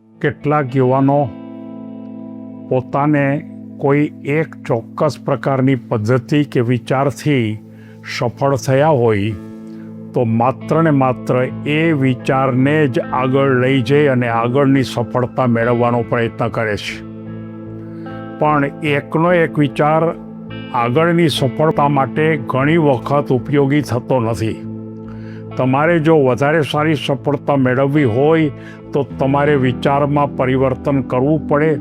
કેટલાક યુવાનો પોતાને કોઈ એક ચોક્કસ પ્રકારની પદ્ધતિ કે વિચારથી સફળ થયા હોય તો માત્ર ને માત્ર એ વિચારને જ આગળ લઈ જઈ અને આગળની સફળતા મેળવવાનો પ્રયત્ન કરે છે. પણ એકનો એક વિચાર આગળની સફળતા માટે ઘણી વખત ઉપયોગી થતો નથી. તમારે જો વધારે સારી સફળતા મેળવવી હોય તો તમારે વિચારમાં પરિવર્તન કરવું પડે.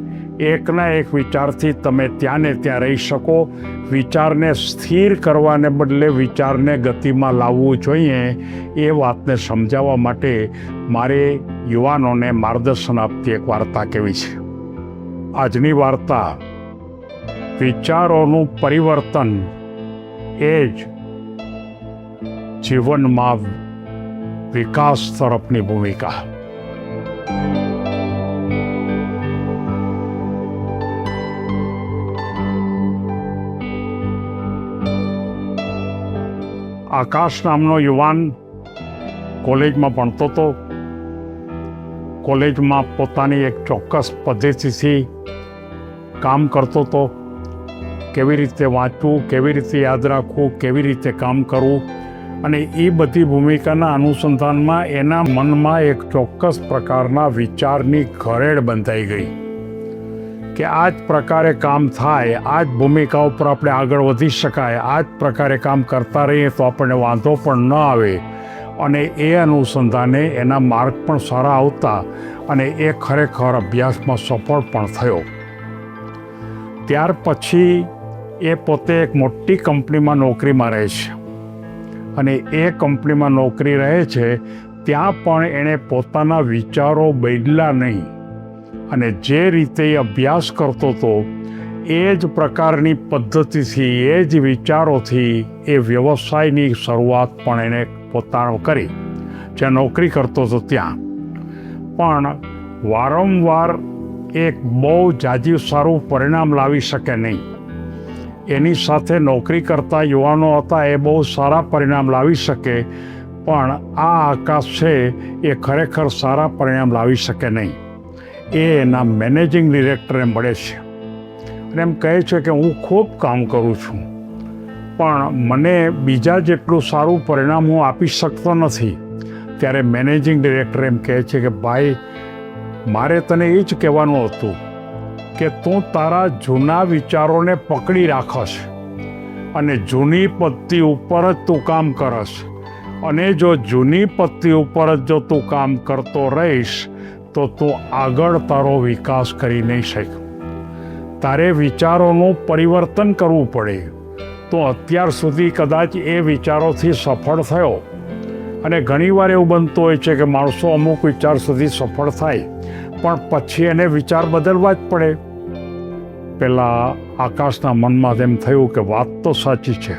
એકના એક વિચારથી તમે ત્યાં ને ત્યાં રહી શકો. વિચારને સ્થિર કરવાને બદલે વિચારને ગતિમાં લાવવું જોઈએ. એ વાતને સમજાવવા માટે મારે યુવાનોને માર્ગદર્શન આપતી એક વાર્તા કહેવી છે. આજની વાર્તા વિચારોનું પરિવર્તન એ જ જીવનમાં વિકાસ તરફની ભૂમિકા. આકાશ નામનો યુવાન કોલેજમાં ભણતો હતો. કોલેજમાં પોતાની એક ચોક્કસ પદ્ધતિથી કામ કરતો હતો. કેવી રીતે વાંચવું, કેવી રીતે યાદ રાખવું, કેવી રીતે કામ કરવું, અને એ બધી ભૂમિકાના અનુસંધાનમાં એના મનમાં એક ચોક્કસ પ્રકારના વિચારની ઘરેડ બંધાઈ ગઈ કે આ જ પ્રકારે કામ થાય, આ જ ભૂમિકા ઉપર આપણે આગળ વધી શકાય, આ જ પ્રકારે કામ કરતા રહીએ તો આપણને વાંધો પણ ન આવે. અને એ અનુસંધાને એના માર્ક પણ સારા આવતા અને એ ખરેખર અભ્યાસમાં સફળ પણ થયો. ત્યાર પછી એ પોતે એક મોટી કંપનીમાં નોકરીમાં રહે છે અને એ કંપનીમાં નોકરી રહે છે ત્યાં પણ એણે પોતાના વિચારો બદલ્યા નહીં અને જે રીતે એ અભ્યાસ કરતો હતો એ જ પ્રકારની પદ્ધતિથી, એ જ વિચારોથી એ વ્યવસાયની શરૂઆત પણ એણે પોતાનો કરી જ્યાં નોકરી કરતો હતો ત્યાં. પણ વારંવાર એક બહુ જાજુ સારું પરિણામ લાવી શકે નહીં. એની સાથે નોકરી કરતા યુવાનો હતા એ બહુ સારા પરિણામ લાવી શકે, પણ આ આકાશ છે એ ખરેખર સારા પરિણામ લાવી શકે નહીં. એ એના મેનેજિંગ ડિરેક્ટરને મળે છે અને એમ કહે છે કે હું ખૂબ કામ કરું છું પણ મને બીજા જેટલું સારું પરિણામ હું આપી શકતો નથી. ત્યારે મેનેજિંગ ડિરેક્ટર એમ કહે છે કે ભાઈ, મારે તને એ જ કહેવાનું હતું કે તું તારા જૂના વિચારોને પકડી રાખશ અને જૂની પદ્ધતિ ઉપર જ તું કામ કરશ. અને જો જૂની પદ્ધતિ ઉપર જ જો તું કામ કરતો રહીશ તો તું આગળ તારો વિકાસ કરી નહીં શક. તારે વિચારોનું પરિવર્તન કરવું પડે. તો અત્યાર સુધી કદાચ એ વિચારોથી સફળ થયો અને ઘણીવાર એવું બનતું હોય છે કે માણસો અમુક વિચાર સુધી સફળ થાય પણ પછી એને વિચાર બદલવા જ પડે. પહેલાં આકાશના મનમાં તેમ થયું કે વાત તો સાચી છે,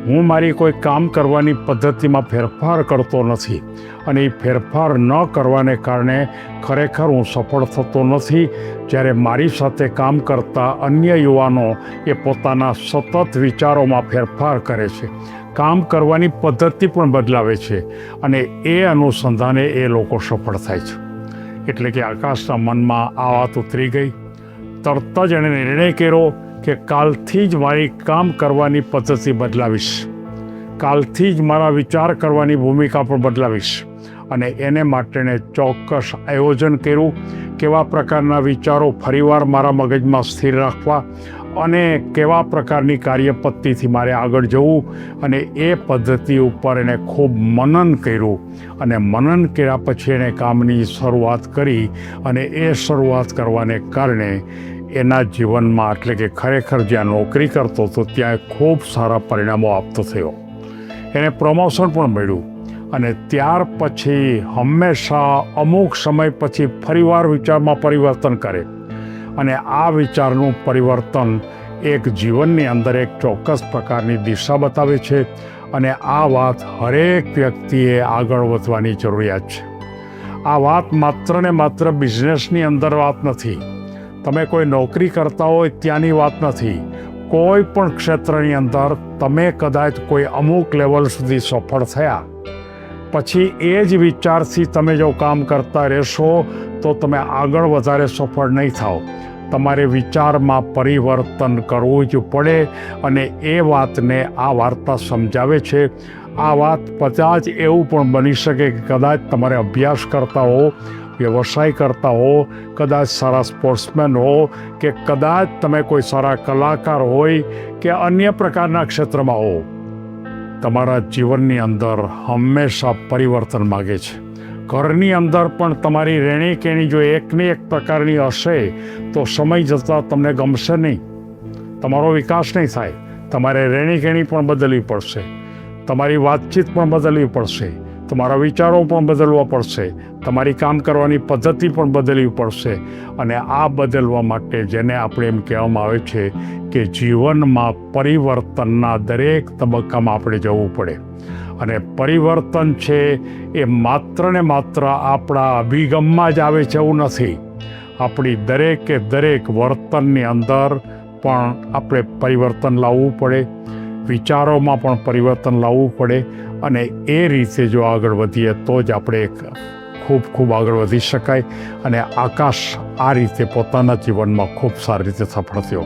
હું મારી કોઈ કામ કરવાની પદ્ધતિમાં ફેરફાર કરતો નથી અને એ ફેરફાર ન કરવાને કારણે ખરેખર હું સફળ થતો નથી. જ્યારે મારી સાથે કામ કરતા અન્ય યુવાનો એ પોતાના સતત વિચારોમાં ફેરફાર કરે છે, કામ કરવાની પદ્ધતિ પણ બદલાવે છે અને એ અનુસંધાને એ લોકો સફળ થાય છે. એટલે કે આકાશના મનમાં આ વાત ઉતરી ગઈ. તરત જ એણે નિર્ણય કર્યો કે કાલથી જ મારી કામ કરવાની પદ્ધતિ બદલાવીશ, કાલથી જ મારા વિચાર કરવાની ભૂમિકા પણ બદલાવીશ. અને એને માટેને ચોક્કસ આયોજન કર્યું, કેવા પ્રકારના વિચારો ફરીવાર મારા મગજમાં સ્થિર રાખવા અને કેવા પ્રકારની કાર્યપદ્ધતિથી મારે આગળ જવું. અને એ પદ્ધતિ ઉપર એણે ખૂબ મનન કર્યું અને મનન કર્યા પછી એણે કામની શરૂઆત કરી અને એ શરૂઆત કરવાને કારણે એના જીવનમાં, એટલે કે ખરેખર જ્યાં નોકરી કરતો હતો ત્યાં ખૂબ સારા પરિણામો આપતો થયો. એને પ્રમોશન પણ મળ્યું અને ત્યાર પછી હંમેશા અમુક સમય પછી ફરીવાર વિચારમાં પરિવર્તન કરે અને આ વિચારનું પરિવર્તન એક જીવનની અંદર એક ચોક્કસ પ્રકારની દિશા બતાવે છે. અને આ વાત હરેક વ્યક્તિએ આગળ વધવાની જરૂરિયાત છે. આ વાત માત્ર ને માત્ર બિઝનેસની અંદર વાત નથી, તમે કોઈ નોકરી કરતા હોય ત્યાંની વાત નથી. કોઈ પણ ક્ષેત્રની અંદર તમે કદાચ કોઈ અમુક લેવલ સુધી સફળ થયા પછી એ જ વિચારથી તમે જો કામ કરતા રહેશો તો તમે આગળ વધારે સફળ નહીં થાઓ. તમારે વિચારમાં પરિવર્તન કરવું જ પડે, અને એ વાતને આ વાર્તા સમજાવે છે. આ વાત કદાચ એવું પણ બની શકે કે કદાચ તમારે અભ્યાસ કરતા હો, વ્યવસાય કરતા હો, કદાચ સારા સ્પોર્ટ્સમેન હો, કે કદાચ તમે કોઈ સારા કલાકાર હોય કે અન્ય પ્રકારના ક્ષેત્રમાં હો. તમારા જીવનની અંદર હંમેશા પરિવર્તન માગે છે. ઘરની અંદર પણ તમારી રહેણી કહેણી જો એકની એક પ્રકારની હશે તો સમય જતાં તમને ગમશે નહીં, તમારો વિકાસ નહીં થાય. તમારે રહેણી કહેણી પણ બદલવી પડશે, તમારી વાતચીત પણ બદલવી પડશે, તમારા વિચારો પણ બદલવા પડશે, તમારી કામ કરવાની પદ્ધતિ પણ બદલવી પડશે. અને આ બદલવા માટે જેને આપણે એમ કહેવામાં આવે છે કે જીવનમાં પરિવર્તનના દરેક તબક્કામાં આપણે જવું પડે. અને પરિવર્તન છે એ માત્ર ને માત્ર આપણા અભિગમમાં જ આવે છે એવું નથી. આપણી દરેકે દરેક વર્તનની અંદર પણ આપણે પરિવર્તન લાવવું પડે, વિચારોમાં પણ પરિવર્તન લાવવું પડે. અને એ રીતે જો આગળ વધીએ તો જ આપણે ખૂબ આગળ વધી શકાય. અને આકાશ આ રીતે પોતાના જીવનમાં ખૂબ સારી રીતે સફળ થયો.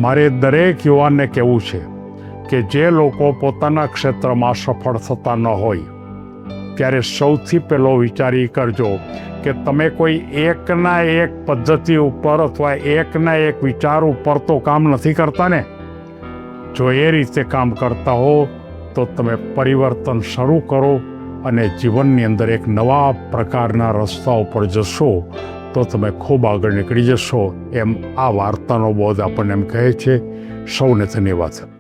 મારે દરેક યુવાનને કહેવું છે કે જે લોકો પોતાના ક્ષેત્રમાં સફળ થતા ન હોય ત્યારે સૌથી પહેલો વિચારી કરજો કે તમે કોઈ એકના એક પદ્ધતિ ઉપર અથવા એકના એક વિચાર ઉપર તો કામ નથી કરતા ને. જો એ રીતે કામ કરતા હો તો તમે પરિવર્તન શરૂ કરો અને જીવનની અંદર એક નવા પ્રકારના રસ્તા ઉપર જશો તો તમે ખૂબ આગળ નીકળી જશો. એમ આ વાર્તાનો બોધ આપણને એમ કહે છે. સૌને ધન્યવાદ.